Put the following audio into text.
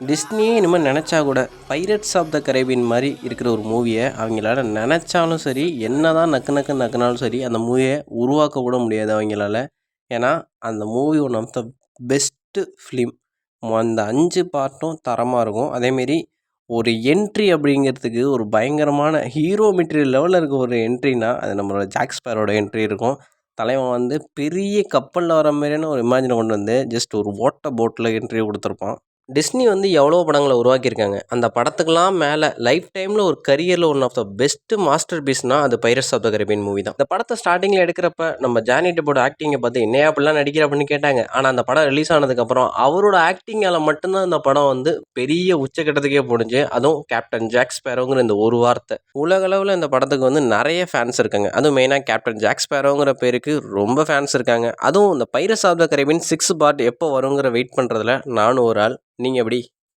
டிஸ்னியே இனிமேல் நினச்சா கூட பைரட்ஸ் ஆஃப் த கரேபியன் மாதிரி இருக்கிற ஒரு மூவியை அவங்களால நினச்சாலும் சரி, என்ன தான் நக்கு நக்கு நக்குனாலும் சரி, அந்த மூவியை உருவாக்க கூட முடியாது அவங்களால. ஏன்னா அந்த movie one of the best film. அந்த 5 பார்ட்டும் தரமாக இருக்கும். அதேமாரி ஒரு என்ட்ரி அப்படிங்கிறதுக்கு ஒரு பயங்கரமான ஹீரோ மெட்டீரியல் லெவலில் இருக்க ஒரு என்ட்ரினா அது நம்மளோட ஜாக் ஸ்பேரோட என்ட்ரி இருக்கும். தலைவன் வந்து பெரிய கப்பலில் வர மாதிரியான ஒரு இமேஜினை கொண்டு வந்து ஜஸ்ட் ஒரு ஓட்ட போட்டில் என்ட்ரி கொடுத்துருப்பான். டிஸ்னி வந்து எவ்வளோ படங்களை உருவாக்கியிருக்காங்க. அந்த படத்துக்கெல்லாம் மேலே லைஃப் டைமில் ஒரு கரியரில் one of the best master பீஸ்னா அது pirates of the Caribbean movie தான். இந்த படத்தை ஸ்டார்டிங்கில் எடுக்கிறப்ப நம்ம ஜானி டெப்போட ஆக்டிங்கை பார்த்து என்னையா அப்படிலாம் நடிக்கிற அப்படின்னு கேட்டாங்க. ஆனால் அந்த படம் ரிலீஸ் ஆனதுக்கப்புறம் அவரோட ஆக்டிங்கால் மட்டும்தான் இந்த படம் வந்து பெரிய உச்சக்கட்டத்துக்கே போணுச்சு. அதுவும் கேப்டன் ஜாக் ஸ்பேரோங்கிற இந்த ஒரு வார்த்தை உலகளவில் இந்த படத்துக்கு வந்து நிறைய ஃபேன்ஸ் இருக்காங்க. அதுவும் மெயினாக கேப்டன் ஜாக் ஸ்பேரோங்கிற பேருக்கு ரொம்ப ஃபேன்ஸ் இருக்காங்க. அதுவும் இந்த pirates of the Caribbean 6 part எப்போ வருங்கிற வெயிட் பண்ணுறதுல நானும் ஒரு ஆள். நீங்கள் எப்படி?